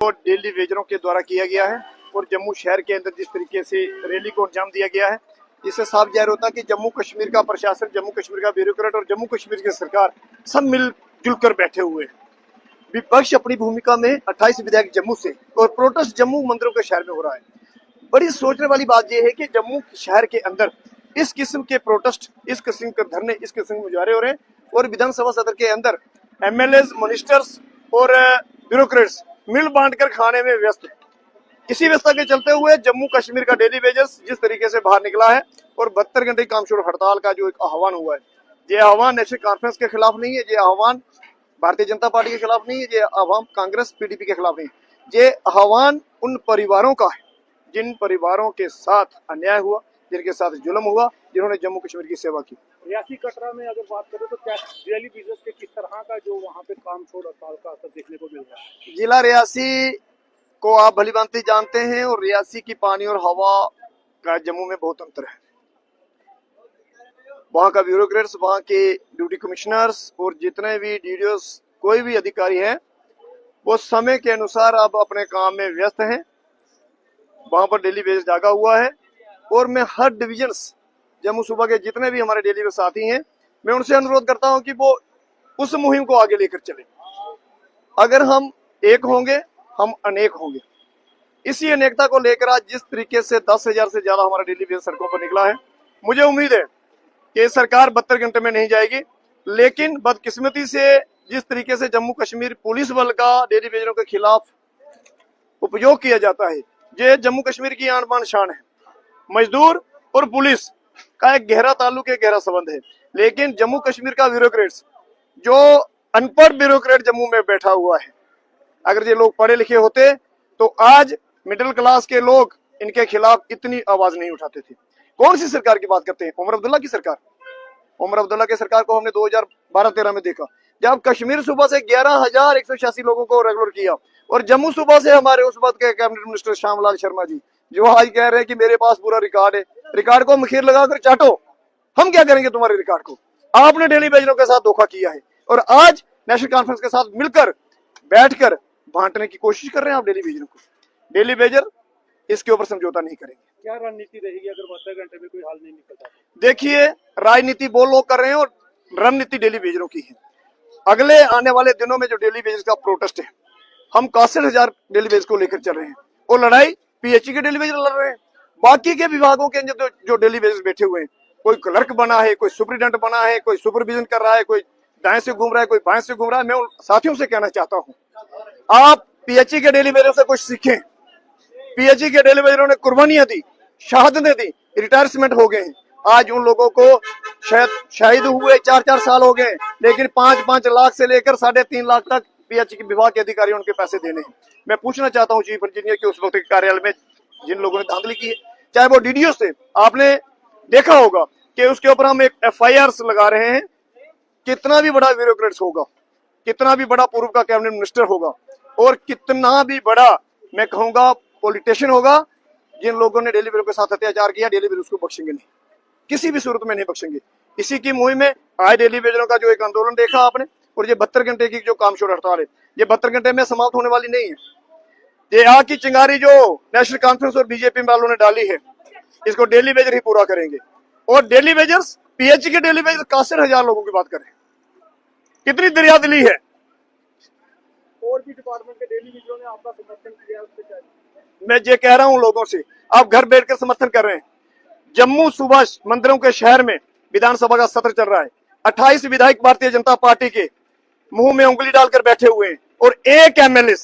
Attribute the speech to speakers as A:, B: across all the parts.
A: वो दिल्ली वेजरों के द्वारा किया गया है और जम्मू शहर के अंदर जिस तरीके से रैली को अंजाम दिया गया है, इससे साफ जाहिर होता है कि जम्मू कश्मीर का प्रशासन, जम्मू कश्मीर का ब्यूरोक्रेट और जम्मू कश्मीर की सरकार सब मिलजुल कर बैठे हुए हैं। विपक्ष अपनी भूमिका में 28 विधायक जम्मू से और प्रोटेस्ट जम्मू मंदिरों के शहर में हो रहा है। बड़ी सोचने वाली बात यह है कि जम्मू शहर के अंदर इस किस्म के प्रोटेस्ट, इस किस्म के धरने, इस किस्म के मुजाहरे हो रहे हैं और विधानसभा सदर के अंदर एमएलए, मिनिस्टर्स और ब्यूरोक्रेट्स मिल बांट कर खाने में व्यस्त। इसी व्यवस्था के चलते हुए जम्मू कश्मीर का डेली वेजेस जिस तरीके से बाहर निकला है और 72 घंटे काम छोड़ हड़ताल का जो एक आह्वान हुआ है, ये आह्वान नेशनल कॉन्फ्रेंस के खिलाफ नहीं है, ये आह्वान भारतीय जनता पार्टी के खिलाफ नहीं है, ये आह्वान कांग्रेस पीडीपी के खिलाफ नहीं है, ये आह्वान उन परिवारों का है जिन परिवारों के साथ अन्याय हुआ, जिनके साथ जुल्म हुआ, जिन्होंने जम्मू कश्मीर की सेवा की।
B: रियासी कटरा में अगर बात करें तो क्या डेली बिजनेस के किस तरह का जो वहाँ पे काम छोड़ हड़ताल का असर देखने को मिल रहा है?
A: जिला रियासी को आप भलीभांति जानते हैं और रियासी की पानी और हवा का जम्मू में बहुत अंतर है। वहाँ का ब्यूरोक्रेट्स, वहाँ के ड्यूटी कमिश्नर्स और जितने भी डीडीओस, कोई भी अधिकारी है, वो समय के अनुसार अब अपने काम में व्यस्त हैं। वहाँ पर डेली बेस जागा हुआ है और मैं हर डिविजन्स जम्मू सूबा के जितने भी हमारे डेली बेस साथी हैं, मैं उनसे अनुरोध करता हूं कि वो उस मुहिम को आगे लेकर चले। अगर हम एक होंगे, हम अनेक होंगे। इसी अनेकता को लेकर आज जिस तरीके से 10,000 से ज्यादा हमारा डेली बेस सड़कों पर निकला है, मुझे उम्मीद है कि सरकार 72 घंटे में नहीं जाएगी, लेकिन बदकिस्मती से जिस तरीके से जम्मू कश्मीर पुलिस बल का डेली बेजरों के खिलाफ उपयोग किया जाता है, ये जम्मू कश्मीर की आन बान शान है। मजदूर और पुलिस का एक गहरा ताल्लुक, एक गहरा संबंध है, लेकिन जम्मू कश्मीर का ब्यूरोक्रेट्स, जो अनपढ़ ब्यूरोक्रेट जम्मू में बैठा हुआ है, अगर ये लोग पढ़े लिखे होते तो आज मिडिल क्लास के लोग इनके खिलाफ इतनी आवाज नहीं उठाते थे। कौन सी सरकार की बात करते हैं? उमर अब्दुल्ला की सरकार। उमर अब्दुल्ला की सरकार को हमने 2012-13 में देखा, जब कश्मीर सूबा से 11,186 लोगों को रेगुलर किया और जम्मू सूबा से हमारे उस वक्त के कैबिनेट मिनिस्टर श्यामलाल शर्मा जी, जो आज कह रहे हैं कि मेरे पास पूरा रिकॉर्ड है, रिकॉर्ड को मखीर लगाकर चाटो, हम क्या करेंगे तुम्हारे रिकॉर्ड को। आपने डेली बेजरों के साथ धोखा किया है और आज नेशनल कॉन्फ्रेंस के साथ मिलकर बैठकर बांटने की कोशिश कर रहे हैं आप डेली बेजरों को। डेली बेजर इसके ऊपर समझौता नहीं करेंगे।
B: क्या रणनीति रहेगी अगर 72 घंटे में कोई हल नहीं निकलता?
A: देखिए, राजनीति वो लोग कर रहे हैं और रणनीति डेली बेजरों की है। अगले आने वाले दिनों में जो डेली बेजर का प्रोटेस्ट है, हम 61,000 डेली बेजर को लेकर चल रहे हैं और लड़ाई पीएचई के डेली बेजर लड़ रहे हैं। बाकी के विभागों के जो डेली बेजर बैठे हुए हैं, कोई क्लर्क बना है, कोई सुपरिटेंडेंट बना है, कोई सुपरविजन कर रहा है, कोई दाएं से घूम रहा है, कोई बाएं से घूम रहा है। मैं उन साथियों से कहना चाहता हूं, आप पीएचई के डेली बेजर से कुछ सीखें। पीएचई के डेली बेजरों ने कुर्बानियां दी, शहादतें दी, रिटायरमेंट हो गए हैं। आज उन लोगों को शहीद हुए 4-4 साल हो गए, लेकिन 5-5 लाख से लेकर 3.5 लाख तक पीएचई के विभाग के अधिकारियों उनके पैसे देने हैं। मैं पूछना चाहता हूं चीफ इंजीनियर के उस वक्त के कार्यालय में जिन लोगों ने धांधली की है, चाहे वो डीडीओ थे, आपने देखा होगा कि उसके ऊपर हम एक एफआईआर लगा रहे हैं। कितना भी बड़ा ब्यूरोक्रेट्स होगा, कितना भी बड़ा पूर्व का कैबिनेट मिनिस्टर होगा और कितना भी बड़ा, मैं कहूंगा, पॉलिटिशियन होगा, जिन लोगों ने डेली बेजरों के साथ अत्याचार किया, डेली बेजर उसको बख्शेंगे नहीं, किसी भी सूरत में नहीं बख्शेंगे। इसी की मुहिम में आज डेली बेजरों का जो एक आंदोलन देखा आपने, और ये 72 घंटे की जो काम छोड़ हड़ताल है, ये 72 घंटे में समाप्त होने वाली नहीं है। ये आग की चिंगारी जो नेशनल कॉन्फ्रेंस और बीजेपी वालों ने डाली है, इसको डेली बेजर ही पूरा करेंगे। और डेली बेजर्स, पीएचई के डेली बेजर 61,000 लोगों की बात करें, कितनी दरियादिली है।
B: और भी डिपार्टमेंट के डेली बेजरों ने आपका समर्थन किया, उससे क्या?
A: मैं ये कह रहा हूं लोगों से, आप घर बैठकर समर्थन कर रहे हैं। जम्मू सूबा मंदिरों के शहर में विधानसभा का सत्र चल रहा है, 28 विधायक भारतीय जनता पार्टी के मुंह में उंगली डालकर बैठे हुए हैं और एक एमएलए,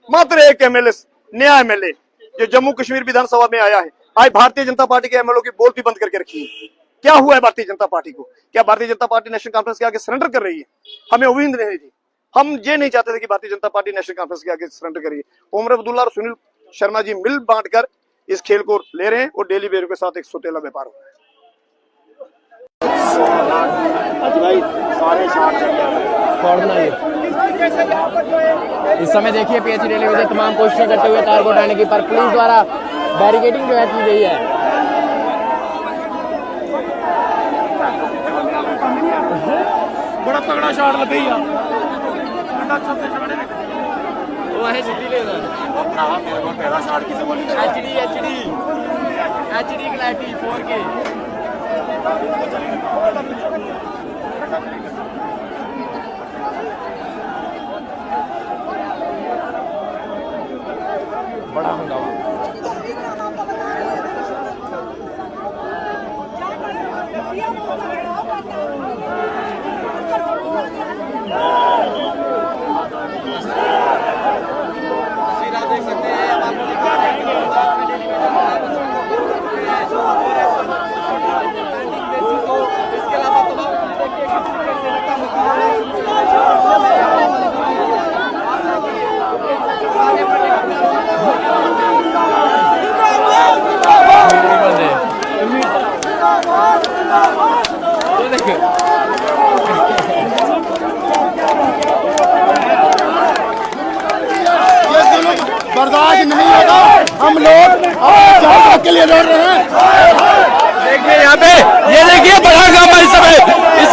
A: मात्र एक एमएलए, नया एमएलए जो जम्मू कश्मीर विधानसभा में आया है, आज भारतीय जनता पार्टी के एमएलए की बोलती बंद करके रखी है। क्या हुआ है भारतीय जनता पार्टी को? क्या Bharatiya Janata party national conference के आगे सरेंडर कर रही है? हमें उम्मीद नहीं थी, हम ये नहीं चाहते थे कि Bharatiya Janata party national conference के आगे सरेंडर करिए। उमर अब्दुल्ला और सुनील शर्मा जी मिल बांटकर इस खेल को ले रहे हैं और डेली बेजरों के साथ एक सौतेला व्यापार हो रहा है।
C: इस समय देखिए पीएचई डेली बेजर तमाम कोशिशें करते हुए तार को हटाने की, पर पुलिस द्वारा बैरिकेडिंग जो है की गई है। बड़ा तगड़ा शॉट लगी वो है सिद्धि लेना
B: भरावा मेरे को पहला शॉट की समझ नहीं
C: HD क्लैरिटी 4K बड़ा हंगामा देख सकते हैं इसके अलावा
D: बर्दाश्त नहीं होगा। हम लोग अपने के लिए लड़ रहे हैं।
C: देखिए यहाँ पे ये देखिए बड़ा हंगामा इस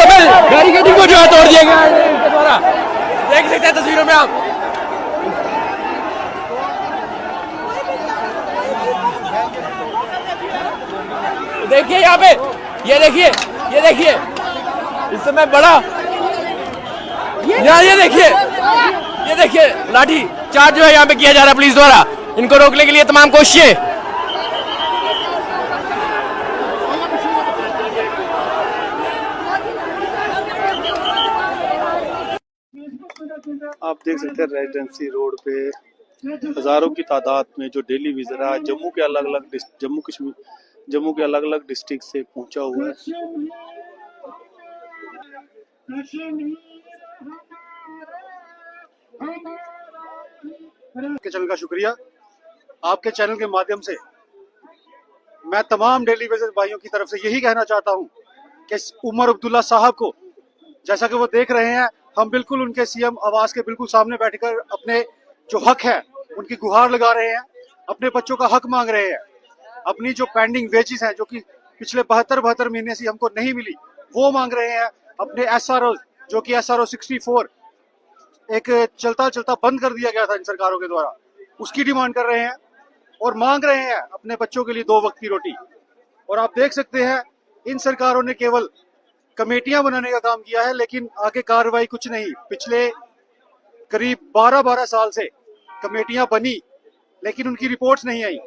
C: समय बैरिकेडिंग को जो है तोड़ दिया गया है इनके द्वारा। देख सकते हैं तस्वीरों में आप। देखिए यहाँ पे ये देखिए इस समय बड़ा यहाँ ये देखिए लाठी चार्ज जो है यहाँ पे किया जा रहा है पुलिस द्वारा। इनको रोकने के लिए तमाम कोशिशें।
B: आप देख सकते हैं रेजिडेंसी रोड पे हजारों की तादाद में जो डेली विजिटर है जम्मू के अलग अलग डिस्ट्रिक्ट से पहुंचा हुआ है। आपके चैनल का शुक्रिया। आपके चैनल के माध्यम से मैं तमाम डेली विजिटर भाइयों की तरफ से यही कहना चाहता हूं कि उमर अब्दुल्ला साहब को जैसा कि वो देख रहे हैं, हम बिल्कुल उनके सीएम आवास के बिल्कुल सामने बैठकर अपने जो हक है उनकी गुहार लगा रहे हैं, अपने बच्चों का हक मांग रहे हैं, अपनी जो पेंडिंग वेजेस हैं जो कि पिछले 72 महीने से हमको नहीं मिली वो मांग रहे हैं, अपने SRO जो कि SRO 64 एक चलता बंद कर दिया गया था इन सरकारों के द्वारा, उसकी डिमांड कर रहे हैं और मांग रहे हैं अपने बच्चों के लिए 2 वक्त की रोटी। और आप देख सकते हैं इन सरकारों ने केवल कमेटियां बनाने का काम किया है लेकिन आगे कार्रवाई कुछ नहीं। पिछले करीब 12 साल से कमेटियां बनी लेकिन उनकी रिपोर्ट्स नहीं आई।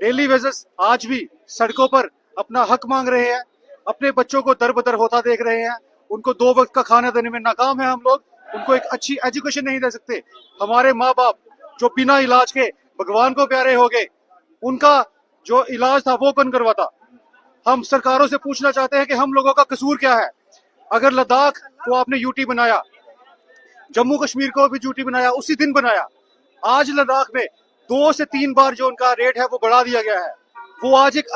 B: डेली वेजर्स आज भी सड़कों पर अपना हक मांग रहे हैं, अपने बच्चों को दर बदर होता देख रहे हैं, उनको 2 वक्त का खाना देने में नाकाम है हम लोग, उनको एक अच्छी एजुकेशन नहीं दे सकते। हमारे माँ बाप जो बिना इलाज के भगवान को प्यारे हो गए, उनका जो इलाज था वो कौन करवाता। हम सरकारों से पूछना चाहते हैं कि हम लोगों का कसूर क्या है। अगर लद्दाख को आपने यूटी बनाया, जम्मू कश्मीर को भी यूटी बनाया, उसी दिन बनाया, आज लद्दाख में 2 से 3 बार जो उनका रेट है वो बढ़ा दिया गया है। वो आज एक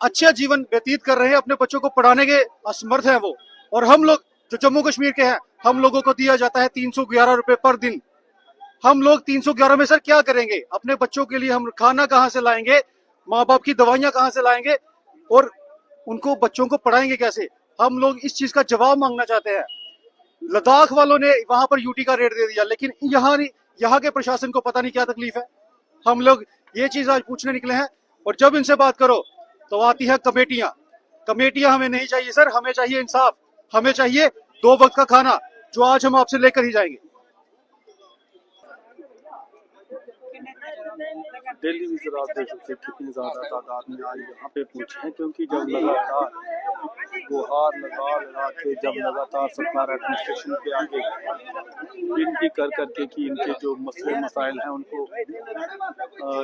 B: अच्छा जीवन व्यतीत कर रहे हैं, अपने बच्चों को पढ़ाने के असमर्थ है वो। और हम लोग जो जम्मू कश्मीर के हैं, हम लोगों को दिया जाता है 311 रुपए पर दिन। हम लोग 311 में सर क्या करेंगे? अपने बच्चों के लिए हम खाना कहाँ से लाएंगे, माँ बाप की दवाइयां कहाँ से लाएंगे और उनको बच्चों को पढ़ाएंगे कैसे? हम लोग इस चीज का जवाब मांगना चाहते हैं। लद्दाख वालों ने वहां पर यूटी का रेट दे दिया लेकिन यहाँ के प्रशासन को पता नहीं क्या तकलीफ है। हम लोग ये चीज आज पूछने निकले हैं और जब इनसे बात करो तो आती है कमेटियां हमें नहीं चाहिए सर, हमें चाहिए इंसाफ, हमें चाहिए 2 वक्त का खाना जो आज हम आपसे लेकर ही जाएंगे। डेली विजिटर आप देख सकते हैं कितनी ज्यादा तादाद में आज यहाँ पे पहुंचे हैं क्योंकि जब लगातार गुहार लगा के जब लगातार सरकार एडमिनिस्ट्रेशन पे आगे विनती कर करके कि इनके जो मसले मसाइल हैं उनको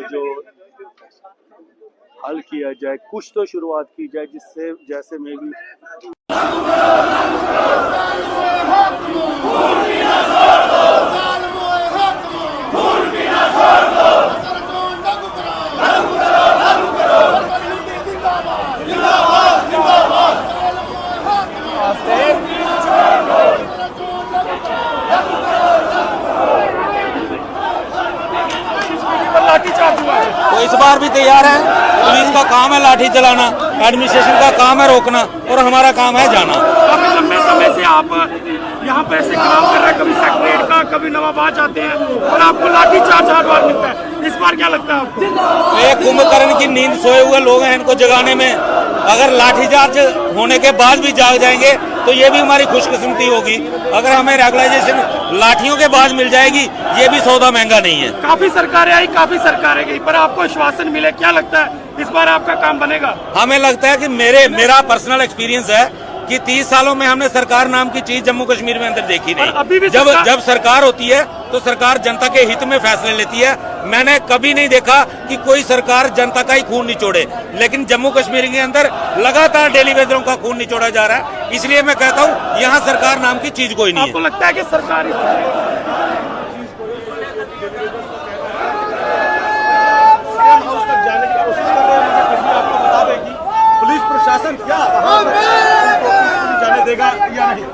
B: जो हल किया जाए, कुछ तो शुरुआत की जाए जिससे जैसे में भी
E: तो इस बार भी तैयार है, पुलिस का काम है लाठी चलाना।
C: एडमिनिस्ट्रेशन का काम है रोकना और हमारा काम है जाना।
E: काफी लंबे समय से आप यहाँ पे ऐसे काम कर रहे हैं, कभी सेक्रेटरीट का, कभी नवाबाद जाते हैं और आपको लाठी चार्ज हर बार मिलता है। इस बार क्या लगता है आपको?
C: ये कुंभकर्ण की नींद सोए हुए लोग हैं, इनको जगाने में अगर लाठीचार्ज होने के बाद भी जाग जाएंगे तो ये भी हमारी खुशकिस्मती होगी। अगर हमें रेगुलाइजेशन लाठियों के बाद मिल जाएगी, ये भी सौदा महंगा नहीं है।
E: काफी सरकारें आई, काफी सरकारें गई, पर आपको आश्वासन मिले, क्या लगता है इस बार आपका काम बनेगा?
C: हमें लगता है कि मेरा पर्सनल एक्सपीरियंस है कि 30 सालों में हमने सरकार नाम की चीज जम्मू कश्मीर में अंदर देखी नहीं।
E: अभी भी
C: जब सरकार होती है तो सरकार जनता के हित में फैसले लेती है। मैंने कभी नहीं देखा कि कोई सरकार जनता का ही खून निचोड़े, लेकिन जम्मू कश्मीर के अंदर लगातार डेली वेजरों का खून निचोड़ा जा रहा है। इसलिए मैं कहता हूँ यहाँ सरकार नाम की चीज कोई नहीं है।
E: आपको लगता है कि सरकार
B: जाने की कोशिश कर रहे हैं, मगर फिर भी आपको बता दें कि पुलिस प्रशासन क्या जाने देगा या नहीं।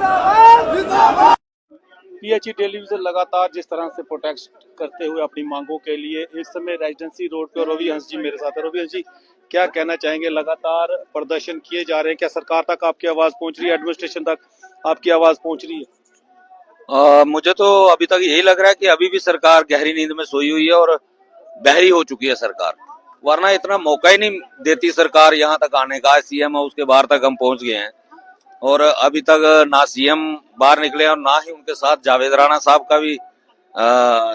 B: पीएचई टेलीविजन लगातार जिस तरह से प्रोटेस्ट करते हुए अपनी मांगों के लिए, इस समय रेजिडेंसी रोड पे रवि हंस जी मेरे साथ है। रवि हंस जी, क्या कहना चाहेंगे? लगातार प्रदर्शन किए जा रहे हैं, क्या सरकार तक आपकी आवाज पहुंच रही है, एडमिनिस्ट्रेशन तक आपकी आवाज पहुंच रही है?
C: मुझे तो अभी तक यही लग रहा है कि अभी भी सरकार गहरी नींद में सोई हुई है और बहरी हो चुकी है सरकार, वरना इतना मौका ही नहीं देती सरकार यहाँ तक आने का। सीएम हाउस के बाहर तक हम पहुंच गए हैं और अभी तक ना सीएम बाहर निकले और ना ही उनके साथ जावेद राणा साहब का भी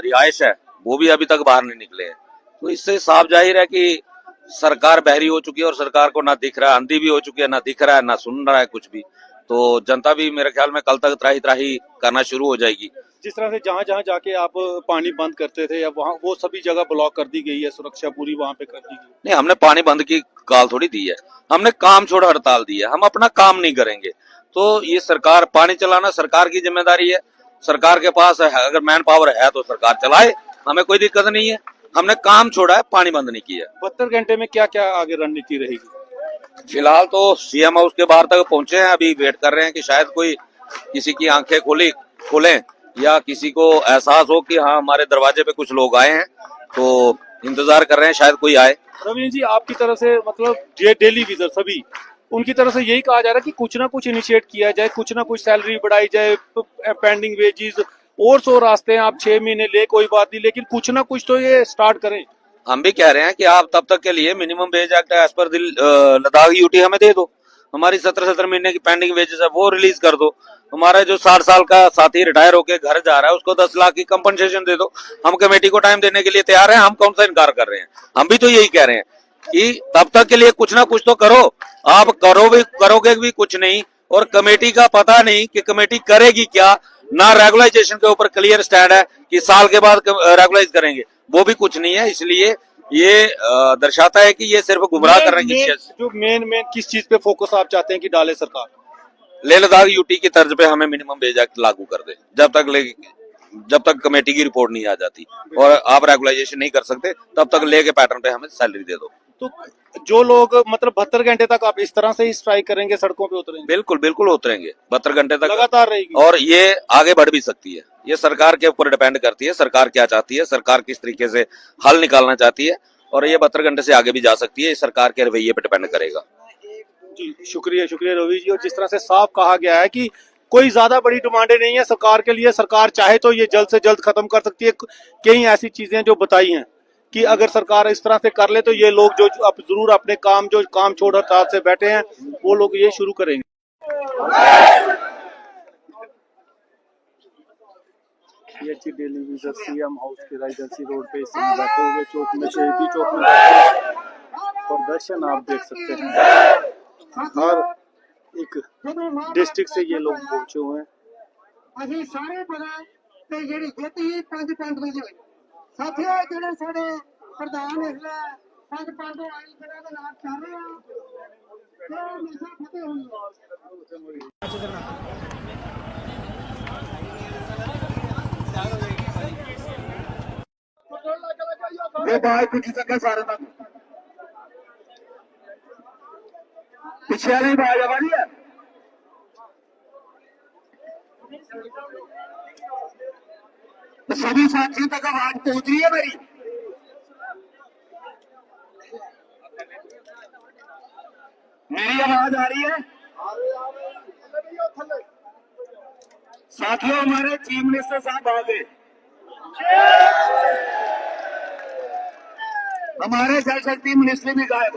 C: रिहाइश है, वो भी अभी तक बाहर नहीं निकले हैं। तो इससे साफ जाहिर है कि सरकार बहरी हो चुकी है और सरकार को ना दिख रहा है, अंधी भी हो चुकी है, ना दिख रहा है ना सुन रहा है कुछ भी। तो जनता भी मेरे ख्याल में कल तक त्राही त्राही करना शुरू हो जाएगी।
B: जिस तरह से जहाँ जहाँ जाके आप पानी बंद करते थे, अब वहाँ वो सभी जगह ब्लॉक कर दी गई है, सुरक्षा पूरी वहाँ पे कर दी गई।
C: नहीं, हमने पानी बंद की काल थोड़ी दी है, हमने काम छोड़ हड़ताल दी है। हम अपना काम नहीं करेंगे तो ये सरकार, पानी चलाना सरकार की जिम्मेदारी है। सरकार के पास है, अगर मैन पावर है तो सरकार चलाए, हमें कोई दिक्कत नहीं है। हमने काम छोड़ा है, पानी बंद नहीं किया।
B: 72 घंटे में क्या क्या आगे रणनीति रहेगी?
C: फिलहाल तो सीएम हाउस के बाहर तक पहुंचे हैं, अभी वेट कर रहे हैं कि शायद कोई किसी की आंखें खोलें या किसी को एहसास हो कि हाँ हमारे दरवाजे पे कुछ लोग आए हैं, तो इंतजार कर रहे हैं शायद कोई आए।
B: रवीन जी, आपकी तरफ से मतलब ये डेली विजर सभी उनकी तरफ से यही कहा जा रहा है कि कुछ ना कुछ इनिशिएट किया जाए, कुछ ना कुछ सैलरी बढ़ाई जाए, पेंडिंग वेजेस और 100 रास्ते हैं, आप 6 महीने ले कोई बात नहीं, लेकिन कुछ ना कुछ तो ये स्टार्ट करें।
C: हम भी कह रहे हैं कि आप तब तक के लिए minimum wage act as per Ladakh UT हमें दे दो, हमारी 17 महीने की पेंडिंग वेजेस है वो रिलीज कर दो। हमारा जो 60 साल का साथी रिटायर होके घर जा रहा है उसको 10 लाख की कंपनसेशन दे दो। हम कमेटी को टाइम देने के लिए तैयार हैं, हम कौन सा इनकार कर रहे हैं। हम भी तो यही कह रहे हैं कि तब तक के लिए कुछ ना कुछ तो करो। आप करोगे भी कुछ नहीं और कमेटी का पता नहीं कि कमेटी करेगी क्या, ना रेगुलाइजेशन के ऊपर क्लियर स्टैंड है कि साल के बाद रेगुलाइज करेंगे, वो भी कुछ नहीं है। इसलिए ये दर्शाता है कि ये सिर्फ गुमराह करने की
B: जो मेन किस चीज पे फोकस आप चाहते हैं कि डाले सरकार?
C: लेह लद्दाख यूटी की तर्ज पे हमें मिनिमम वेज एक्ट लागू कर दे, जब तक कमेटी की रिपोर्ट नहीं आ जाती और आप रेगुलाइजेशन नहीं कर सकते तब तक ले के पैटर्न पे हमें सैलरी दे दो।
B: तो जो लोग मतलब 72 घंटे तक आप इस तरह से ही स्ट्राइक करेंगे, सड़कों पे उतरेंगे?
C: बिल्कुल उतरेंगे, 72 घंटे तक
B: लगातार रहेगी
C: और ये आगे बढ़ भी सकती है। ये सरकार के ऊपर डिपेंड करती है, सरकार क्या चाहती है, सरकार किस तरीके से हल निकालना चाहती है, और ये 72 घंटे से आगे भी जा सकती है। ये सरकार के रवैये पे डिपेंड करेगा।
B: जी शुक्रिया रवि जी। और जिस तरह से साफ कहा गया है कि कोई ज्यादा बड़ी डिमांडें नहीं है सरकार के लिए, सरकार चाहे तो ये जल्द से जल्द खत्म कर सकती है। कई ऐसी चीजें जो बताई हैं कि अगर सरकार इस तरह से कर ले तो ये लोग जो अब जरूर अपने काम छोड़ हड़ताल से बैठे हैं वो लोग ये शुरू करेंगे। पीएचई डेली विजर सीएम हाउस के रेजिडेंसी रोड पे इस समय बैठे हुए चौक में, शहीदी चौक में प्रदर्शन आप देख सकते हैं। हर एक डिस्ट्रिक्ट से ये लोग पहुंचे हुए हैं।
F: ਅਸੀਂ ਸਾਰੇ ਪਤਾ ਤੇ ਜਿਹੜੀ ਜਿੱਤ ਹੀ 5 ਪਿੰਡ ਵਿੱਚ ਹੋਈ ਸਾਥੀਓ, ਜਿਹੜੇ ਸਾਡੇ ਪ੍ਰਧਾਨ ਇਸ ਵੇਲੇ 5 ਪਿੰਡ ਆਈ ਜਿਹੜਾ ਦੇ ਨਾਲ ਚੱਲ ਰਹੇ ਆ ਤੇ ਹਮੇਸ਼ਾ ਫਤਿਹ ਹੋਣੀ।
D: ये बात कुछ सके सारे तक पीछे वाली बात आ रही है। सभी साथियों तक आवाज पहुंच रही है मेरी?
G: मेरी आवाज आ रही है साथियों? हमारे चीफ मिनिस्टर साहब आ गए, हमारे जल शक्ति मिनिस्ट्री भी गायब।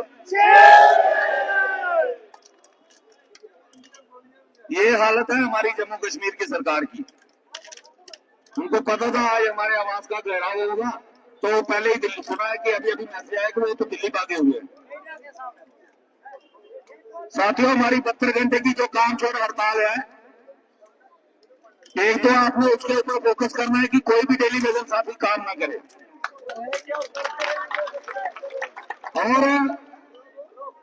G: ये हालत है हमारी जम्मू कश्मीर की सरकार की। उनको पता था आज हमारे आवाज का गहराव होगा, तो पहले ही दिल्ली सुना है कि अभी अभी मैसेज आया कि वो तो दिल्ली भागे हुए हैं। साथियों, हमारी 72 घंटे की जो काम छोड़ हड़ताल है, एक तो आपने उसके ऊपर फोकस करना है कि कोई भी टेलीविजन साथी काम ना करे। और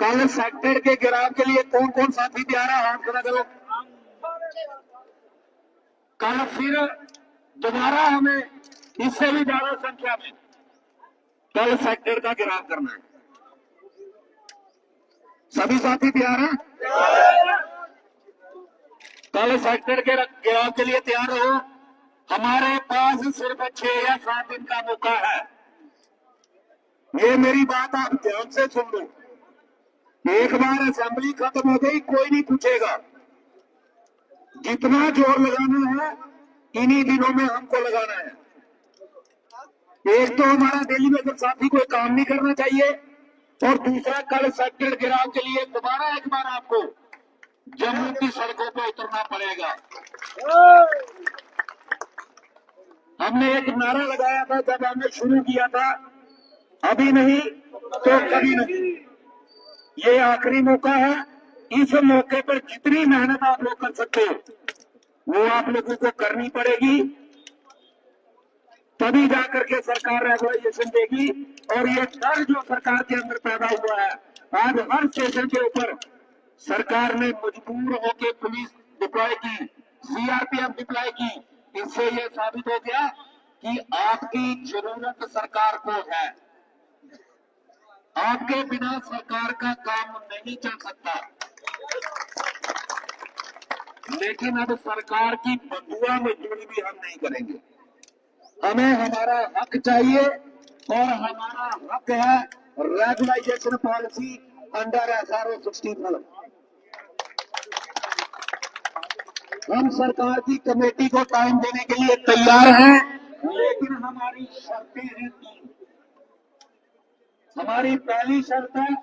G: कल सेक्टर के गिराव के लिए कौन कौन साथी तैयार है, हाथ खड़ा करो। कल फिर दोबारा हमें इससे भी ज्यादा संख्या में कल सेक्टर का गिराव करना है। सभी साथी तैयार हैं? कल सेक्टर के गिराव के लिए तैयार हो। हमारे पास सिर्फ 6 या 7 दिन का मौका है। ये मेरी बात आप ध्यान से सुन लो। एक बार असेंबली खत्म हो गई, कोई नहीं पूछेगा। जितना जोर लगाना है इन्हीं दिनों में हमको लगाना है। एक तो हमारा डेली वेजर साथी कोई काम नहीं करना चाहिए, और दूसरा कल सेक्टर गिराव के लिए दोबारा एक बार आपको जम्मू की सड़कों पर उतरना पड़ेगा। हमने एक नारा लगाया था जब हमने शुरू किया था, अभी नहीं तो कभी नहीं। ये आखिरी मौका है। इस मौके पर जितनी मेहनत आप लोग कर सकते हो वो आप लोगों को करनी पड़ेगी, तभी जाकर के सरकार रेगुलाइजेशन देगी। और ये डर जो सरकार के अंदर पैदा हुआ है, आज हर स्टेशन के ऊपर सरकार ने मजबूर होकर पुलिस डिप्लॉय की, सीआरपीएफ डिप्लॉय की। इससे ये साबित हो गया कि आपकी जरूरत सरकार को है। आपके बिना सरकार का काम नहीं चल सकता। लेकिन अब सरकार की बदुआ मजदूरी भी हम नहीं करेंगे। हमें हमारा हक चाहिए, और हमारा हक है रेगुलाइजेशन पॉलिसी अंडर SRO 64। हम सरकार की कमेटी को टाइम देने के लिए तैयार हैं, लेकिन हमारी शर्तें हैं 3। हमारी पहली शर्त है,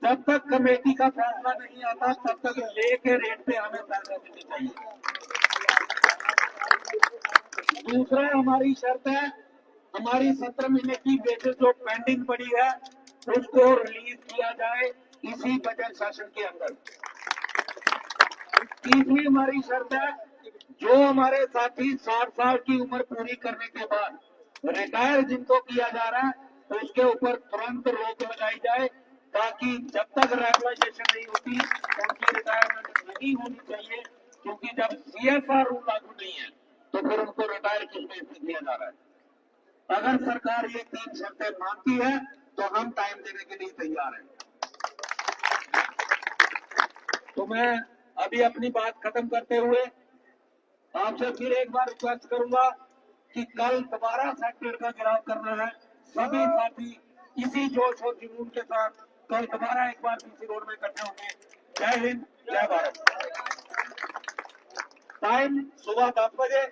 G: जब तक कमेटी का फैसला नहीं आता तब तक लेके रेट पे हमें पैसा देने चाहिए। दूसरा हमारी शर्त है, हमारी 17 महीने की वेजेस जो पेंडिंग पड़ी है उसको रिलीज किया जाए इसी बजट सेशन के अंदर। तीसरी हमारी शर्त है, जो हमारे साथी 60 साल की उम्र पूरी करने के बाद रिटायर जिनको किया जा रहा है उसके ऊपर तुरंत रोक लगाई जाए, ताकि जब तक रेगुलाइजेशन नहीं होती उनकी रिटायरमेंट नहीं होनी चाहिए। क्योंकि जब CSR रूल लागू नहीं है तो फिर उनको रिटायर किस बेस पे किया जा रहा है। अगर सरकार ये 3 शर्तें मानती है तो हम टाइम देने के लिए तैयार हैं। तो मैं अभी अपनी बात खत्म करते हुए आपसे फिर एक बार रिक्वेस्ट करूंगा कि कल दोबारा सेक्टर का गिराव करना है। सभी साथी इसी जोश और जुनून के साथ कल दोबारा एक बार बीसी रोड में इकट्ठे होंगे। जय हिंद, जय भारत। टाइम सुबह 10 बजे।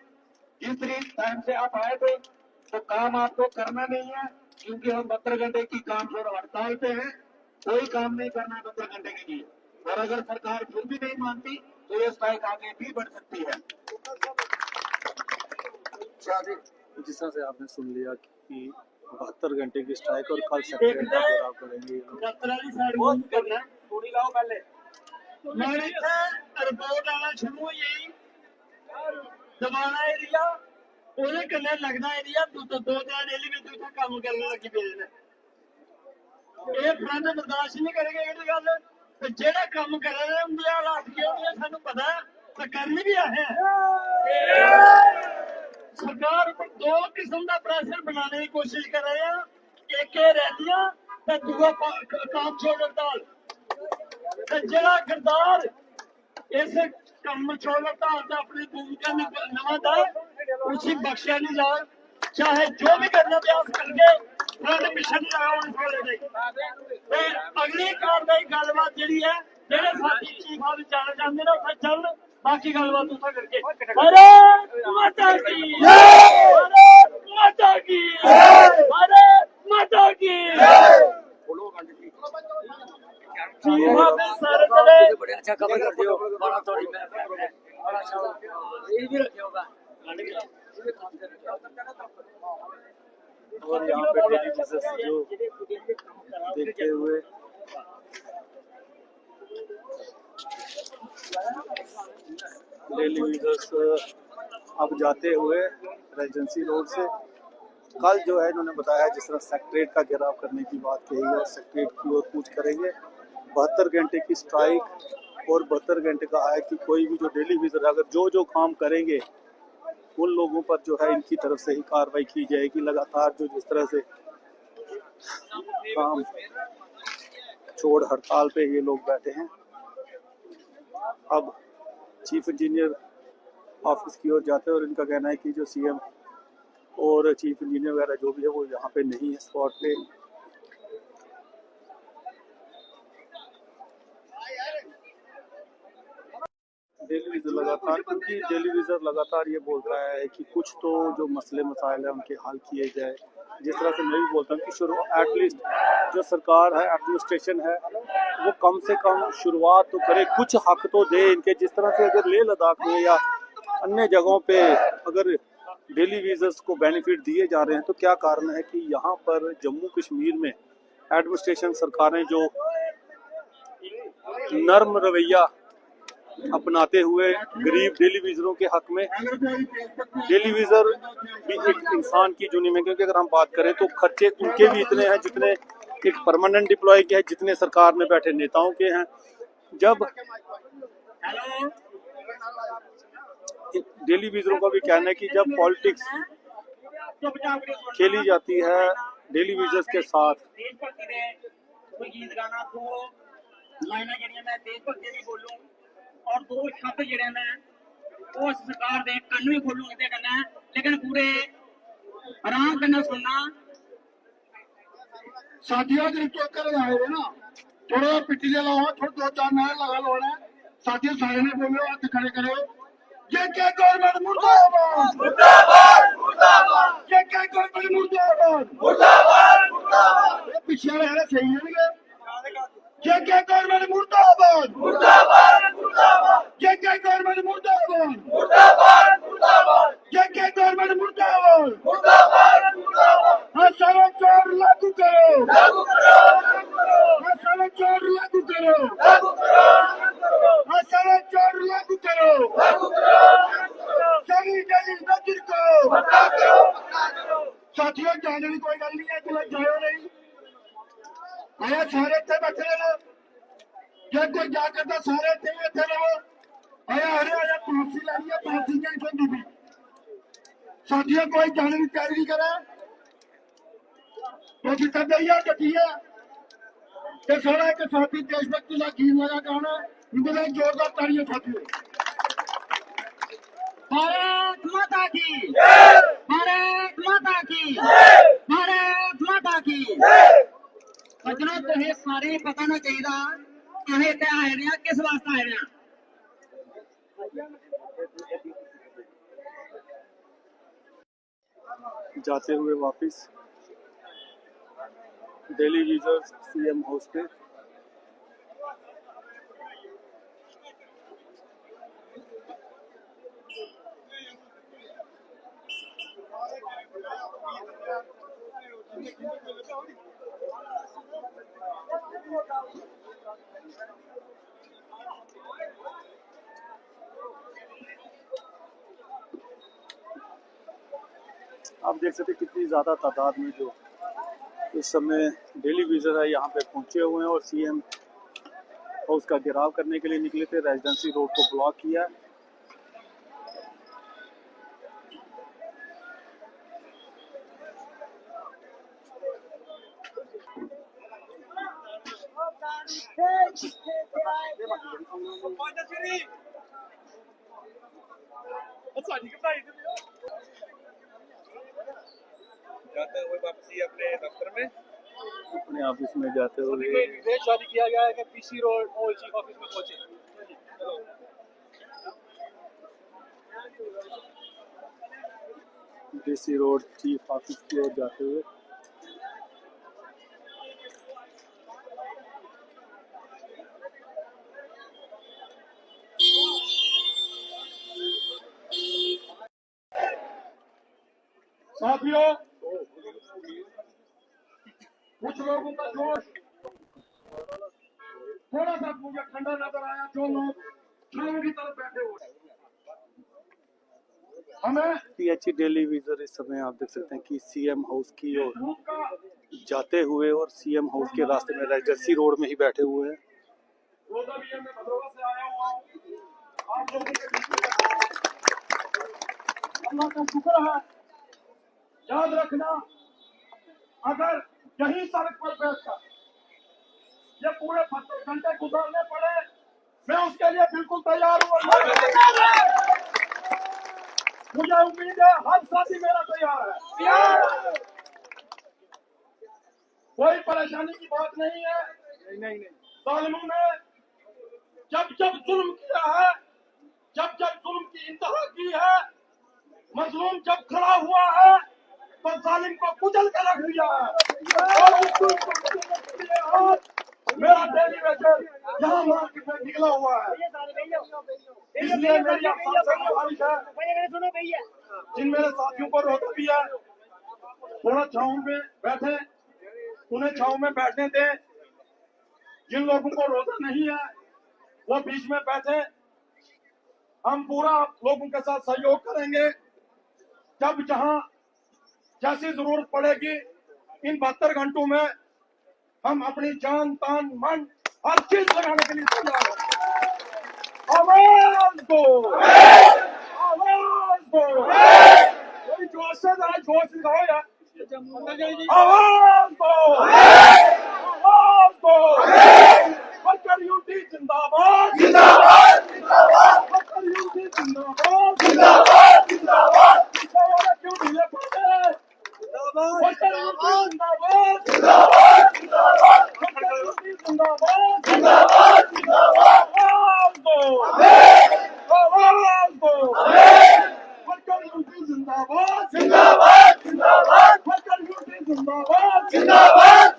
G: जिस टाइम से आप आए थे तो काम आपको करना नहीं है, क्योंकि हम 72 घंटे की काम छोड़ हड़ताल पे हैं। कोई काम नहीं करना 72 घंटे के लिए। और अगर सरकार फिर भी नहीं मानती तो ये स्ट्राइक आगे भी बढ़ सकती है।
B: जिस तरह से आपने सुन लिया कि 72 घंटे की स्ट्राइक और कल सेक्टर का घेराव करेंगे।
E: मैंने रिपोर्ट आना शुरू हुई दबाना एरिया ਉਹਦੇ ਕੰਨੇ ਲੱਗਦਾ ਏਰੀਆ ਦੋ ਚਾਰ ਡੇਲੀ ਵਿੱਚ ਉੱਥੇ ਕੰਮ ਕਰਨ ਲੱਗੀ ਪਏ ਨੇ। ਇਹ ਫਰੰਟ ਬਰਦਾਸ਼ਤ ਨਹੀਂ ਕਰੇਗਾ ਇਹ ਗੱਲ। ਤੇ ਜਿਹੜਾ ਕੰਮ ਕਰ ਰਹੇ ਹੁੰਦੇ ਆ ਹਾਲਾਤ ਕੀ ਹੁੰਦੇ ਸਾਨੂੰ ਪਤਾ ਤੇ ਕਰਨੀ ਵੀ ਆਏ सरकार पर 2 किस्म का प्रेशर बनाने की कोशिश कर रहे हैं। एक रैलियां ते दूआ काम छोड़ हड़ताल। जरा गद्दार इस काम छोड़ हड़ताल का अपनी भूमिका निभाता उसी बख्शिया नहीं जा। चाहे जो भी करना प्रयास करके मिशन लगाओ छोड़े नहीं। ਤੇ ਅਗਲੀ ਕਾਰਵਾਈ ਗੱਲਬਾਤ ਜਿਹੜੀ ਹੈ ਜਿਹੜੇ ਸਾਥੀ ਚੀਫਾਂ ਵਿੱਚ ਜਾਣਾ ਚਾਹੁੰਦੇ ਨੇ ਉੱਥੇ ਚੱਲਣ ਬਾਕੀ ਗੱਲਬਾਤ ਉੱਥੇ ਕਰਕੇ ਭਾਰਤ ਮਾਤਾ ਕੀ ਭਾਰਤ ਮਾਤਾ ਕੀ ਭਾਰਤ ਮਾਤਾ ਕੀ चीफा में सर चले
H: बड़े अच्छा कवर करते हो बड़ा थोड़ी मैं बड़ा अच्छा ये भी रखे होगा
B: और यहाँ पे टेलीविजन जो देखते हुए टेलीविजन अब जाते हुए रेजेंसी रोड से कल जो है इन्होंने बताया जिस तरह सेक्रेटरीट का घेराव करने की बात कही है और सेक्रेटरीट की ओर कूच करेंगे 72 घंटे की स्ट्राइक और 72 घंटे कहा है कि कोई भी जो टेलीविजन अगर जो काम करेंगे उन लोगों पर जो है इनकी तरफ से ही कार्रवाई की जाएगी। लगातार जो जिस तरह से काम छोड़ हड़ताल पे ये लोग बैठे हैं, अब चीफ इंजीनियर ऑफिस की ओर जाते हैं और इनका कहना है कि जो सीएम और चीफ इंजीनियर वगैरह जो भी है वो यहाँ पे नहीं है स्पॉट पे। टेलीविजन लगातार क्योंकि टेलीविजन लगातार ये बोल रहा है कि कुछ तो जो मसले मसाइल है उनके हल किए जाए। जिस तरह से मैं भी बोलता हूँ कि एटलीस्ट जो सरकार है एडमिनिस्ट्रेशन है वो कम से कम शुरुआत तो करे, कुछ हक तो दे इनके। जिस तरह से अगर लेह लद्दाख में या अन्य जगहों पे अगर डेली वीजर्स को बेनिफिट दिए जा रहे हैं तो क्या कारण है कि यहाँ पर जम्मू कश्मीर में एडमिनिस्ट्रेशन सरकारें जो नर्म रवैया अपनाते हुए गरीब टेलीविजरों के हक में, टेलीविजर भी एक इंसान की जुनी में, क्योंकि अगर हम बात करें तो खर्चे उनके भी इतने हैं जितने एक परमानेंट डिप्लॉय के हैं, जितने सरकार में बैठे नेताओं के हैं। जब टेलीविजरों का भी कहना है कि जब पॉलिटिक्स खेली जाती है टेलीविजर्स के साथ
E: और दो शब्द जिहड़े ने वो सरकार दे कन्न भी खोलूंगे ते कन्नै लेकिन पूरे आराम कन्नै सुनना
F: साथियों जो चौकर आए हुए ना थोड़ा पिट्टी से लाओ, थोड़ा 2-4 नारे लगा लो ना साथियों, सारे ने बोलो हाथ खड़े करो। ये क्या गवर्नमेंट मुर्दाबाद मुर्दाबाद मुर्दाबाद, ये क्या गवर्नमेंट मुर्दाबाद मुर्दाबाद मुर्दाबाद, ये पीछे वाले सही है क्या? ये क्या गवर्नमेंट मुर्दाबाद मुर्दाबाद मुर्दाबाद, ये क्या गवर्नमेंट मुर्दाबाद मुर्दाबाद मुर्दाबाद, ये क्या गवर्नमेंट मुर्दाबाद मुर्दाबाद मुर्दाबाद। हसाला चोर लागू करो लागू करो, हसाला चोर लागू करो लागू करो, हसाला चोर लागू करो लागू करो, सभी दलित नजर को बता करो। साथियों जाने की कोई गल नहीं है, तुम जाओ नहीं आया सारे इतने बैठे रहो, जो कोई जा करता सारे इतने रहो। आया अरे आया फांसी लानी है, फांसी नहीं सुनती थी। साथियों कोई जाने की तैयारी नहीं करे तो जितना दैया कटी है तो सारा एक साथी देशभक्ति का गीत लगा गाना इनके लिए जोरदार तालियां साथियों। भारत माता की भारत माता की भारत माता की। बच्चों तुम्हें सारे पता ना चाहिए अं इतने आए रहे हैं किस वास्ते आए रहे हैं।
B: जाते हुए वापस डेली वीजर्स सीएम हाउस पे आप देख सकते कितनी ज़्यादा तादाद में जो इस समय डेली विजर है यहाँ पे पहुंचे हुए हैं और सीएम हाउस का घेराव करने के लिए निकले थे। रेजिडेंसी रोड को ब्लॉक किया है।
C: जाते हुए वापसी अपने दफ्तर में
B: अपने ऑफिस में जाते हुए निर्देश जारी किया गया है कि PC road all chief office में पहुंचे। पीसी रोड चीफ ऑफिस की ओर जाते हुए
D: साथियों, कुछ लोगों का जोश थोड़ा सा मुझे ठंडा नजर आया, जो लोग छांव की तरफ बैठे हुए हैं। हमें
B: पीएचई डेली विजर इस समय आप देख सकते हैं कि सीएम हाउस की ओर
D: धूप का
B: जाते हुए और सीएम हाउस के रास्ते में रेजिडेंसी रोड में ही बैठे हुए हैं।
D: रोजा भी है, मैं भदरवा से आया हुआ हूँ। आप लोगों के बीच में अल्लाह का शुक्र है। याद रखना, अगर यही सड़क पर बैठकर ये पूरे 72 घंटे गुजारने पड़े, मैं उसके लिए बिल्कुल तैयार हूँ। मुझे उम्मीद है हर साथी मेरा तैयार है। कोई परेशानी की बात नहीं है। नहीं। जालिमों ने जब जुल्म किया है, जब जुल्म की इंतहा की है, मजलूम जब खड़ा हुआ है, तो जालिम को कुचल कर रख दिया है। और उस जुल्म को कुचलने के लिए आज मेरा डेली वेजर यहाँ मार्केट में निकला हुआ है। इसलिए मेरी आप सबसे गुजारिश है, जिन मेरे साथियों को रोता भी है, थोड़ा छांव में बैठे, उन्हें छांव में बैठने दें। जिन लोगों को रोजा नहीं है वो बीच में बैठे। हम पूरा लोगों के साथ सहयोग करेंगे। जब जहां जैसी जरूरत पड़ेगी, इन 72 घंटों में हम अपनी जान, तान, मन हर चीज लगाने के लिए तैयार हैं। आवाज दो, आवाज दो, कोई जोश से जरा जोश दिखाओ यार। आवाज दो, आवाज दो। वर्कर यूनिटी जिंदाबाद, जिंदाबाद, जिंदाबाद। वर्कर यूनिटी जिंदाबाद, जिंदाबाद, जिंदाबाद। क्यों ढीले पड़े? वर्कर यूनिटी जिंदाबाद, जिंदाबाद, जिंदाबाद। वर्कर यूनिटी जिंदाबाद, जिंदाबाद, जिंदाबाद। आवाज दो, आवाज दो। वर्कर यूनिटी जिंदाबाद, जिंदाबाद, जिंदाबाद। वर्कर यूनिटी जिंदाबाद, जिंदाबाद।